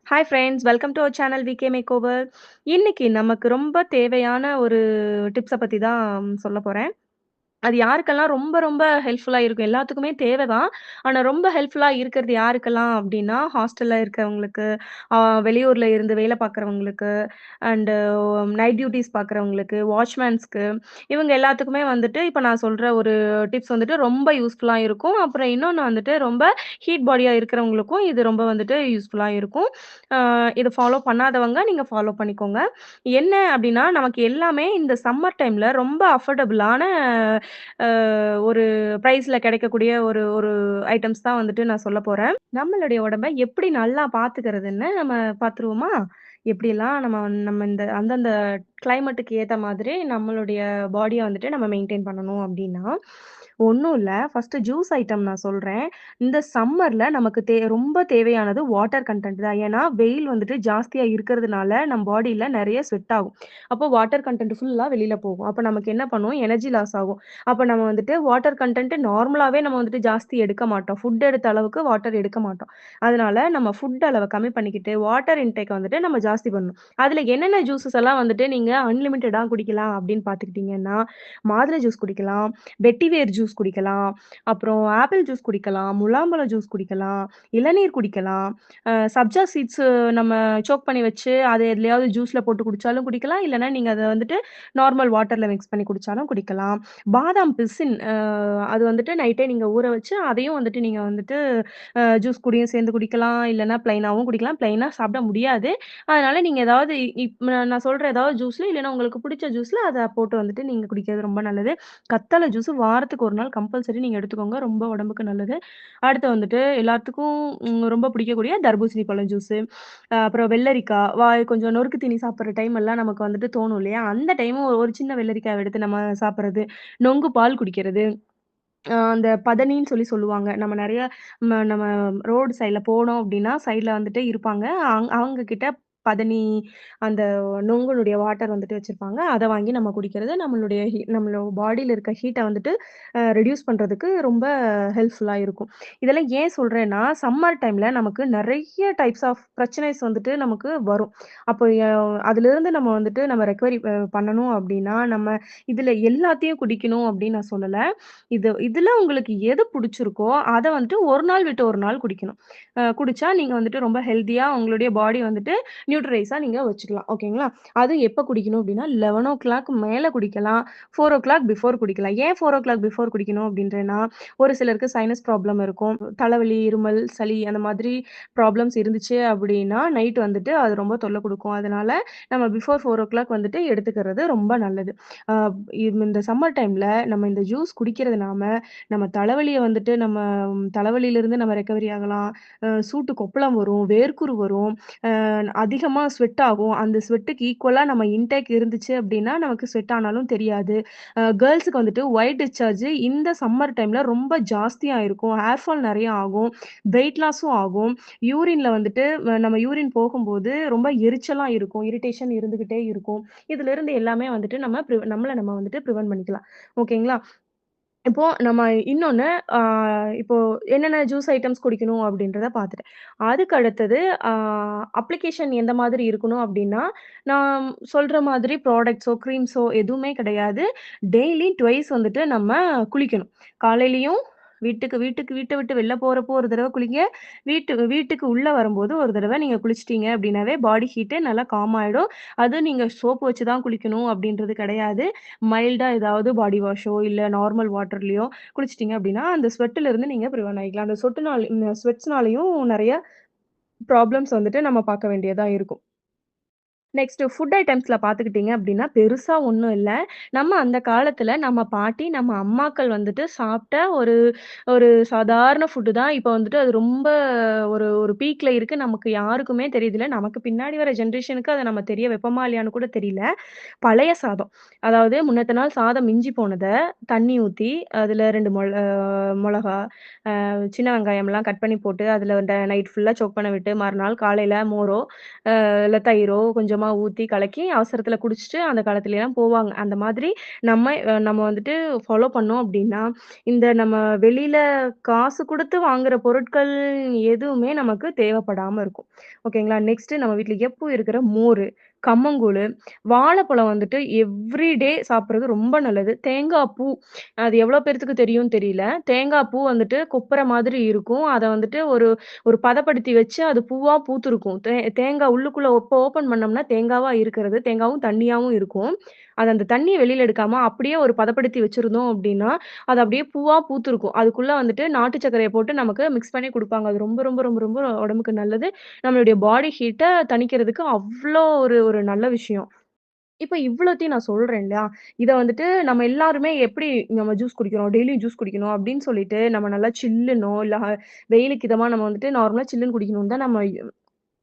Hi friends, welcome to our channel VK makeover. இன்னைக்கு நமக்கு ரொம்ப தேவையான ஒரு டிப்ஸ பத்தி தான் சொல்லப் போறேன். அது யாருக்கெல்லாம் ரொம்ப ரொம்ப ஹெல்ப்ஃபுல்லா இருக்கும். எல்லாத்துக்குமே தேவை தான். ஆனா ரொம்ப ஹெல்ப்ஃபுல்லா இருக்கிறது யாருக்கெல்லாம் அப்டின்னா, ஹாஸ்டல்ல இருக்கிறவங்களுக்கு, அ வெளியூர்ல இருந்து வேலை பார்க்குறவங்களுக்கு, அண்டு நைட் டியூட்டிஸ் பார்க்குறவங்களுக்கு, வாட்ச்மேன்ஸ்க்கு இவங்க எல்லாத்துக்குமே வந்துட்டு இப்ப நான் சொல்ற ஒரு டிப்ஸ் வந்துட்டு ரொம்ப யூஸ்ஃபுல்லா இருக்கும். அப்புறம் இன்னொன்னு வந்துட்டு ரொம்ப ஹீட் பாடியா இருக்கிறவங்களுக்கும் இது ரொம்ப வந்துட்டு யூஸ்ஃபுல்லா இருக்கும். அ இத ஃபாலோ பண்ணாதவங்க நீங்க ஃபாலோ பண்ணிக்கோங்க. என்ன அப்டின்னா, நமக்கு எல்லாமே இந்த சம்மர் டைம்ல ரொம்ப அஃபோர்டபுளான அ ஒரு பிரைஸ்ல கிடைக்கக்கூடிய ஒரு ஒரு ஐட்டம்ஸ் தான் வந்துட்டு நான் சொல்லப் போறேன். நம்மளுடைய உடம்ப எப்படி நல்லா பாத்துக்கிறதுன்னு நம்ம பாத்துருவோமா? எப்படியெல்லாம் நம்ம இந்த அந்தந்த கிளைமேட்டுக்கு ஏத்த மாதிரி நம்மளுடைய பாடிய வந்துட்டு நம்ம மெயின்டெயின் பண்ணணும் அப்படின்னா, ஒண்ணும் இல்ல. ஃபர்ஸ்ட்டு ஜூஸ் ஐட்டம் நான் சொல்றேன். இந்த சம்மர்ல நமக்கு ரொம்ப தேவையானது வாட்டர் கன்டென்ட் தான். ஏன்னா, வெயில் வந்துட்டு ஜாஸ்தியா இருக்கிறதுனால நம்ம பாடியில நெறைய ஸ்வெட் ஆகும். அப்போ வாட்டர் கன்டென்ட் ஃபுல்லா வெளில போகும். அப்ப நமக்கு என்ன பண்ணும்? எனர்ஜி லாஸ் ஆகும். அப்ப நம்ம வந்துட்டு வாட்டர் கன்டென்ட் நார்மலாவே நம்ம வந்துட்டு ஜாஸ்தி எடுக்க மாட்டோம். ஃபுட் எடுத்த அளவுக்கு வாட்டர் எடுக்க மாட்டோம். அதனால நம்ம ஃபுட் அளவ கம்மி பண்ணிக்கிட்டு, வாட்டர் இன்டேக்க வந்துட்டு நம்ம ஜாஸ்தி பண்ணணும். அதுல என்னென்ன ஜூஸஸ் எல்லாம் வந்துட்டு நீங்க அன்லிமிட்டடா குடிக்கலாம் அப்படின்னு பார்த்துக்கிட்டீங்கன்னா, மாதுளை ஜூஸ் குடிக்கலாம், வெட்டிவேர் ஜூஸ் குடிக்கலாம், அப்புறம் ஆப்பிள் ஜூஸ் குடிக்கலாம், முலாம்பழம் ஜூஸ் குடிக்கலாம், இளநீர் குடிக்கலாம், சப்ஜா சீட்ஸ் நம்ம சோக் பண்ணி வச்சு, அத எதுலயாவது ஜூஸ்ல போட்டு குடிச்சாலும் குடிக்கலாம். இல்லன்னா நீங்க அத வந்துட்டு நார்மல் வாட்டர்ல மிக்ஸ் பண்ணி குடிச்சாலும் குடிக்கலாம். பாதாம் பிசின் அது வந்துட்டு நைட்டே நீங்க ஊற வச்சு, அதையும் வந்துட்டு நீங்க வந்துட்டு ஜூஸ் கூடயும் சேர்ந்து குடிக்கலாம். இல்லன்னா பிளைனாவும் குடிக்கலாம். பிளைனா சாப்பிட முடியாது. அதனால நீங்க ஏதாவது நான் சொல்ற ஏதாவது ஜூஸ்ல இல்லன்னா உங்களுக்கு பிடிச்ச ஜூஸ்ல அத போட்டு வந்துட்டு நீங்க குடிக்கிறது ரொம்ப நல்லது. கத்தாழை ஜூஸ் வாரத்துக்கு 1 நாள் கம்பல்சரி நீங்க எடுத்துக்கோங்க. ரொம்ப உடம்புக்கு நல்லது. அடுத்து வந்துட்டு எல்லாத்துக்கும் ரொம்ப பிடிக்கக்கூடிய தர்பூசணி பழம் ஜூஸு, அப்புறம் வெள்ளரிக்காய், கொஞ்சம் நொறுக்கு தீனி சாப்பிடுற டைம் எல்லாம் நமக்கு வந்துட்டு தோணும் இல்லையா? அந்த டைமு ஒரு சின்ன வெள்ளரிக்காவ எடுத்து நம்ம சாப்பிடுறது, நொங்கு பால் குடிக்கிறது. அந்த பதனின்னு சொல்லுவாங்க. நம்ம நெறைய நம்ம ரோடு சைட்ல போனோம் அப்டின்னா, சைட்ல வந்துட்டு இருப்பாங்க. அவங்க கிட்ட பதனி அந்த நுங்குனுடைய வாட்டர் வந்துட்டு வச்சிருப்பாங்க. அத வாங்கி நம்ம குடிக்கிறது நம்மளோட பாடியில இருக்க ஹீட்ட வந்துட்டு ரெட்யூஸ் பண்றதுக்கு ரொம்ப ஹெல்ப்ஃபுல்லா இருக்கும். இதெல்லாம் ஏன் சொல்றேன்னா, சம்மர் டைம்ல நமக்கு நெறைய டைப்ஸ் ஆஃப் பிரச்சனைஸ் வந்துட்டு நமக்கு வரும். அப்போ அதிலிருந்து நம்ம வந்துட்டு நம்ம ரெக்கவரி பண்ணணும் அப்டின்னா, நம்ம இதுல எல்லாத்தையும் குடிக்கணும் அப்டின்னு நான் சொல்லல. இதுல உங்களுக்கு எது புடிச்சிருக்கோ, அத வந்துட்டு 1 நாள் விட்டு 1 நாள் குடிக்கணும். குடிச்சா நீங்க வந்துட்டு ரொம்ப ஹெல்த்தியா உங்களுடைய பாடி வந்துட்டு நியூட்ரலைஸா நீங்க வச்சுக்கலாம். ஓகேங்களா? அதுவும் எப்ப குடிக்கணும் அப்டின்னா, 11:00 மேல குடிக்கலாம். 4:00 பிஃபோர் குடிக்கலாம். ஏன் 4:00 பிஃபோர் குடிக்கணும் அப்டின்றேன்னா, ஒரு சிலருக்கு சைனஸ் ப்ராப்ளம் இருக்கும். தலைவலி, இருமல், சளி அந்த மாதிரி ப்ராப்ளம்ஸ் இருந்துச்சு அப்டின்னா, நைட் வந்துட்டு அது ரொம்ப தொல்ல குடுக்கும். அதனால நம்ம பிஃபோர் 4:00 வந்துட்டு எடுத்துக்கிறது ரொம்ப நல்லது. அ இந்த சம்மர் டைம்ல நம்ம இந்த ஜூஸ் குடிக்கிறதுனால, நம்ம தலைவலிய வந்துட்டு தலைவலியிலிருந்து நம்ம ரெக்கவரி ஆகலாம். சூட்டு கொப்பளம் வரும், வேர்க்குரு வரும், அதிகமா ஸ்வெட் ஆகும். அந்த ஸ்வெட்டுக்கு ஈக்குவலா நம்ம இன்டேக் இருந்துச்சு அப்டின்னா, நமக்கு ஸ்வெட் ஆனாலும் தெரியாது. கேர்ல்ஸ்க்கு வந்துட்டு ஒயிட் டிஸ்சார்ஜ் இந்த சம்மர் டைம்ல ரொம்ப ஜாஸ்தியா இருக்கும். ஹேர் ஃபால் நெறைய ஆகும். வெயிட் லாஸும் ஆகும். யூரின்ல வந்துட்டு நம்ம யூரின் போகும்போது ரொம்ப எரிச்சலா இருக்கும். இரிட்டேஷன் இருந்துகிட்டே இருக்கும். இதிலிருந்து எல்லாமே வந்துட்டு நம்மள வந்துட்டு பிரிவென்ட் பண்ணிக்கலாம். ஓகேங்களா? இப்போ நம்ம இன்னொன்னு, அ இப்போ என்னென்ன ஜூஸ் ஐட்டம்ஸ் குடிக்கணும் அப்படின்றத பார்த்துட்டேன். அதுக்கு அடுத்தது அ அப்ளிகேஷன் எந்த மாதிரி இருக்கணும் அப்படின்னா, நான் சொல்ற மாதிரி ப்ராடக்ட்ஸோ, கிரீம்ஸோ எதுவுமே கிடையாது. டெய்லி ட்வைஸ் வந்துட்டு நம்ம குளிக்கணும். காலையிலயும் வீட்ட விட்டு வெளில போறப்போ ஒரு தடவ குளிங்க. வீட்டுக்கு உள்ள வரும்போது ஒரு தடவ நீங்க குளிச்சிட்டீங்க அப்படின்னாவே பாடி ஹீட்டு நல்லா காம் ஆயிடும். அதுவும் நீங்க சோப்பு வச்சு தான் குளிக்கணும் அப்படின்றது கிடையாது. மைல்டா ஏதாவது பாடி வாஷோ, இல்ல நார்மல் வாட்டர்லயோ குளிச்சிட்டீங்க அப்டின்னா, அந்த ஸ்வெட்ல இருந்து நீங்க பிரிவென்ட் ஆயிக்கலாம். அந்த ஸ்வெட்ஸ்னாலயும் நெறைய ப்ராப்ளம்ஸ் வந்துட்டு நம்ம பார்க்க வேண்டியதா இருக்கும். நெக்ஸ்ட் ஃபுட் ஐட்டம்ஸ்ல பார்த்துக்கிட்டீங்க அப்டின்னா, பெருசா ஒண்ணும் இல்ல. நம்ம அந்த காலத்துல நம்ம பாட்டி, நம்ம அம்மாக்கள் வந்துட்டு சாப்ட்ட ஒரு ஒரு சாதாரண ஃபுட் தான். இப்ப வந்துட்டு அது ரொம்ப ஒரு ஒரு பீக்ல இருக்கு. நமக்கு யாருக்குமே தெரியுதில்ல. நமக்கு பின்னாடி வர ஜெனரேஷனுக்கு அத நம்ம தெரிய வைப்போமா இல்லையான்னு கூட தெரியல. பழைய சாதம். அதாவது முன்னத்த நாள் சாதம் மிஞ்சி போனத தண்ணி ஊத்தி, அதுல 2 மொளகா, சின்ன வெங்காயம்லாம் கட் பண்ணி போட்டு, அதுல நைட் ஃபுல்லா சோக் பண்ண விட்டு, மறுநாள் காலையில மோரோ, இல்ல தயிரோ, கொஞ்சமா கொஞ்சமா ஊத்தி கலக்கி அவசரத்துல குடிச்சுட்டு அந்த காலத்துலலாம் போவாங்க. அந்த மாதிரி நம்ம வந்துட்டு ஃபாலோ பண்ணோம் அப்டின்னா, இந்த நம்ம வெளியில காசு குடுத்து வாங்குற பொருட்கள் எதுவுமே நமக்கு தேவைப்படாம இருக்கும். ஓகேங்களா? நெக்ஸ்ட்டு நம்ம வீட்ல எப்பவும் இருக்கிற மோரு, கம்மங்கூழு, வாழைப்பழம் வந்துட்டு எவ்ரி டே சாப்பிடுறது ரொம்ப நல்லது. தேங்காய் பூ அது எவ்வளோ பேத்துக்கு தெரியும்னு தெரியல. தேங்காய் பூ வந்துட்டு கொப்புர மாதிரி இருக்கும். அத வந்துட்டு ஒரு ஒரு பதப்படுத்தி வச்சு அது பூவா பூத்திருக்கும். தேங்காய் உள்ளுக்குள்ள ஓப்பன் பண்ணோம்னா தேங்காவா இருக்கிறது. தேங்காவும் தண்ணியாவும் இருக்கும். அந்த தண்ணிய வெளியில எடுக்காம அப்படியே ஒரு பதப்படுத்தி வச்சிருந்தோம் அப்படின்னா, அது அப்படியே பூவா பூத்திருக்கும். அதுக்குள்ள வந்துட்டு நாட்டு சர்க்கரைய போட்டு நமக்கு மிக்ஸ் பண்ணி குடுப்பாங்க. அது ரொம்ப, ரொம்ப, ரொம்ப, ரொம்ப உடம்புக்கு நல்லது. நம்மளுடைய பாடி ஹீட்ட தணிக்கிறதுக்கு அவ்ளோ ஒரு ஒரு நல்ல விஷயம். இப்ப இவ்வளத்தையும் நான் சொல்றேன் இல்லையா? இத வந்துட்டு நம்ம எல்லாருமே எப்படி நம்ம ஜூஸ் குடிக்கிறோம், டெய்லியும் ஜூஸ் குடிக்கணும் அப்படின்னு சொல்லிட்டு, நம்ம நல்லா சில்லுனோ, இல்ல வெயிலுக்கு இதமா நம்ம வந்துட்டு நார்மலா சில்லுன்னு குடிக்கணும்னு தான் நம்ம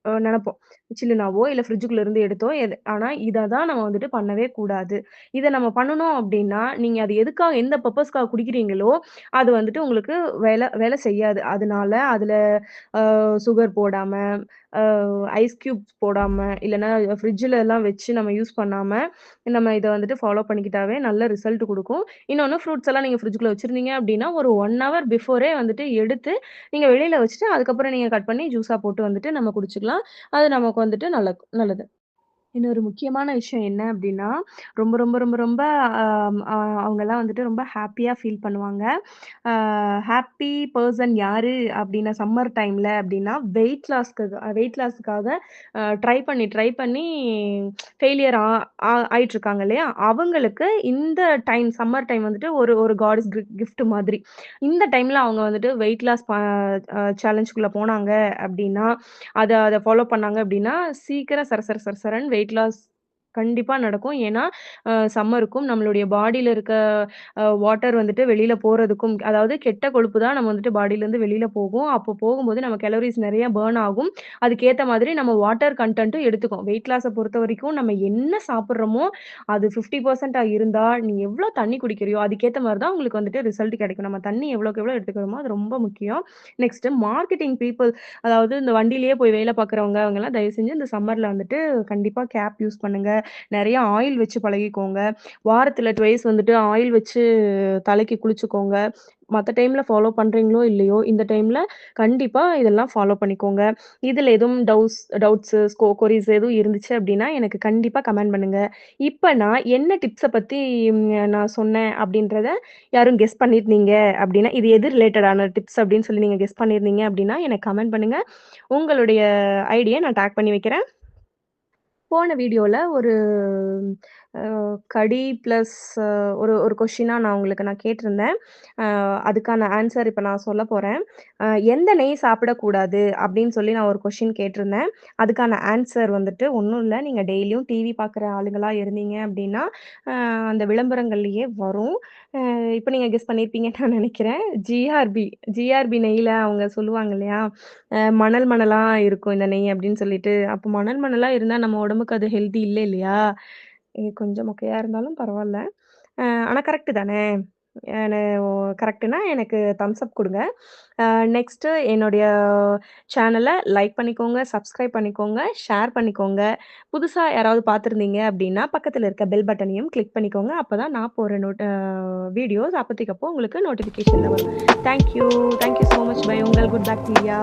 நெனப்போம். சில்லுனாவோ, இல்ல ஃப்ரிட்ஜுக்குள்ள இருந்து எடுத்தோ ஆனா இத தான் நம்ம வந்துட்டு பண்ணவே கூடாது. இத நம்ம பண்ணணும் அப்டின்னா, நீங்க அது எதுக்காக எந்த பர்ப்பஸ்க்காக குடிக்கிறீங்களோ, அது வந்துட்டு உங்களுக்கு வேல செய்யாது. அதனால அதுல சுகர் போடாம, அ ஐஸ் கியூப்ஸ் போடாம, இல்லன்னா ஃப்ரிட்ஜ்லலாம் வச்சு நம்ம யூஸ் பண்ணாம, நம்ம இத வந்துட்டு ஃபாலோ பண்ணிக்கிட்டாவே நல்ல ரிசல்ட் குடுக்கும். இன்னொன்னு ஃப்ரூட்ஸ் எல்லாம் நீங்க ஃப்ரிட்ஜ்குள்ள வச்சிருந்தீங்க அப்டின்னா, ஒரு 1 ஹவர் பிஃபோரே வந்துட்டு எடுத்து, நீங்க வெளியில வச்சுட்டு, அதுக்கப்புறம் நீங்க கட் பண்ணி ஜூஸா போட்டு வந்துட்டு நம்ம குடிச்சுக்கலாம். அது நமக்கு வந்துட்டு நல்லது. இன்னொரு முக்கியமான விஷயம் என்ன அப்டின்னா, ரொம்ப ரொம்ப ரொம்ப ரொம்ப அம் அ அவங்கலாம் வந்துட்டு ரொம்ப ஹேப்பியா ஃபீல் பண்ணுவாங்க. அ ஹேப்பி பெர்சன் யாரு அப்டின்னா சம்மர் டைம்ல அப்டின்னா, வெயிட் லாஸ்க்காக ட்ரை பண்ணி ஃபெயிலியர் ஆயிட்டுருக்காங்க இல்லையா? அவங்களுக்கு இந்த சம்மர் டைம் வந்துட்டு ஒரு ஒரு காட் இஸ் கிஃப்ட் மாதிரி. இந்த டைம்ல அவங்க வந்துட்டு வெயிட் லாஸ் சேலஞ்சுக்குள்ள போனாங்க அப்டின்னா, அத அத ஃபாலோ பண்ணாங்க அப்டின்னா, சீக்கிரம் சரசரன்னு வெயிட் லாஸ் கண்டிப்பா நடக்கும். ஏன்னா, சம்மருக்கும் நம்மளுடைய பாடியில இருக்க வாட்டர் வந்துட்டு வெளியில போறதுக்கும் அதாவது கெட்ட கொழுப்பு தான் நம்ம வந்துட்டு பாடியிலருந்து வெளியில போகும். அப்போ போகும்போது நம்ம கலோரிஸ் நெறைய பர்ன் ஆகும். அதுக்கேத்த மாதிரி நம்ம வாட்டர் கன்டென்ட்டும் எடுத்துக்கும். வெயிட் லாஸ பொறுத்தவரைக்கும் நம்ம என்ன சாப்பிடுறோமோ, அது 50% இருந்தா, நீ எவ்ளோ தண்ணீ குடிக்கிறியோ, அதுக்கேத்த மாரி தான் உங்களுக்கு வந்துட்டு ரிசல்ட் கிடைக்கும். நம்ம தண்ணீ எவ்வளோக்கு எவ்வளோ எடுத்துக்கிறோமோ, அது ரொம்ப முக்கியம். நெக்ஸ்ட் மார்க்கெட்டிங் பீப்பிள் அதாவது இந்த வண்டியிலேயே போய் வேலை பார்க்குறவங்க, அவங்கலாம் தயவு செஞ்சு இந்த சம்மர்ல வந்துட்டு கண்டிப்பா கேப் யூஸ் பண்ணுங்க. நெறைய ஆயில் வச்சு பழகிக்கோங்க. வாரத்துல ட்வைஸ் வந்துட்டு ஆயில் வச்சு தலைக்கு குளிச்சுக்கோங்க. மத்த டைம்ல ஃபாலோ பண்றீங்களோ இல்லையோ, இந்த டைம்ல கண்டிப்பா இதெல்லாம் ஃபாலோ பண்ணிக்கோங்க. இதுல எதுவும் டவுட்ஸு, கொரீஸ் எதுவும் இருந்துச்சு அப்டின்னா, எனக்கு கண்டிப்பா கமெண்ட் பண்ணுங்க. இப்ப நான் என்ன டிப்ஸ பத்தி நான் சொன்னேன் அப்டின்றத யாரும் கெஸ் பண்ணியிருந்தீங்க அப்டின்னா, இது எது ரிலேட்டடான டிப்ஸ் அப்டின்னு சொல்லி நீங்க கெஸ் பண்ணியிருந்தீங்க அப்டின்னா, எனக்கு கமெண்ட் பண்ணுங்க. உங்களுடைய ஐடிய நான் டாக் பண்ணி வைக்கிறேன். போன வீடியோல ஒரு கடி பிளஸ் ஒரு ஒரு கொஸ்டினா நான் கேட்டிருந்தேன். அதுக்கான ஆன்சர் இப்ப நான் சொல்லப் போறேன். எந்த நெய் சாப்பிடக்கூடாது அப்படின்னு சொல்லி நான் ஒரு கொஸ்டின் கேட்டிருந்தேன். அதுக்கான ஆன்சர் வந்துட்டு ஒண்ணும் இல்ல. நீங்க டெய்லியும் டிவி பார்க்குற ஆளுங்களா இருந்தீங்க அப்படின்னா, அ அந்த விளம்பரங்கள்லயே வரும். இப்ப நீங்க கெஸ் பண்ணியிருப்பீங்கன்னு நான் நினைக்கிறேன். ஜிஆர்பி நெய்ல அவங்க சொல்லுவாங்க இல்லையா? மணல் மணலா இருக்கும் இந்த நெய் அப்படின்னு சொல்லிட்டு. அப்ப மணல் மணலா இருந்தா நம்ம உடம்புக்கு அது ஹெல்தி இல்ல இல்லையா? கொஞ்சம் மொக்கையா இருந்தாலும் பரவால்ல. ஆனா கரெக்ட் தானே? நானு கரெக்ட்டுன்னா எனக்கு தம்ஸ் அப் குடுங்க. அ நெக்ஸ்ட்டு என்னுடைய சேனல லைக் பண்ணிக்கோங்க, சப்ஸ்கிரைப் பண்ணிக்கோங்க, ஷேர் பண்ணிக்கோங்க. புதுசா யாராவது பார்த்திருந்தீங்க அப்படின்னா, பக்கத்துல இருக்க பெல் பட்டனையும் கிளிக் பண்ணிக்கோங்க. அப்பதான் நான் போடுற வீடியோஸ் அப்பதைக்கப்போ உங்களுக்கு நோட்டிஃபிகேஷன்ல வரும். Thank you. Thank you so much. Bye. உங்கள் குட் பாக்டீரியா.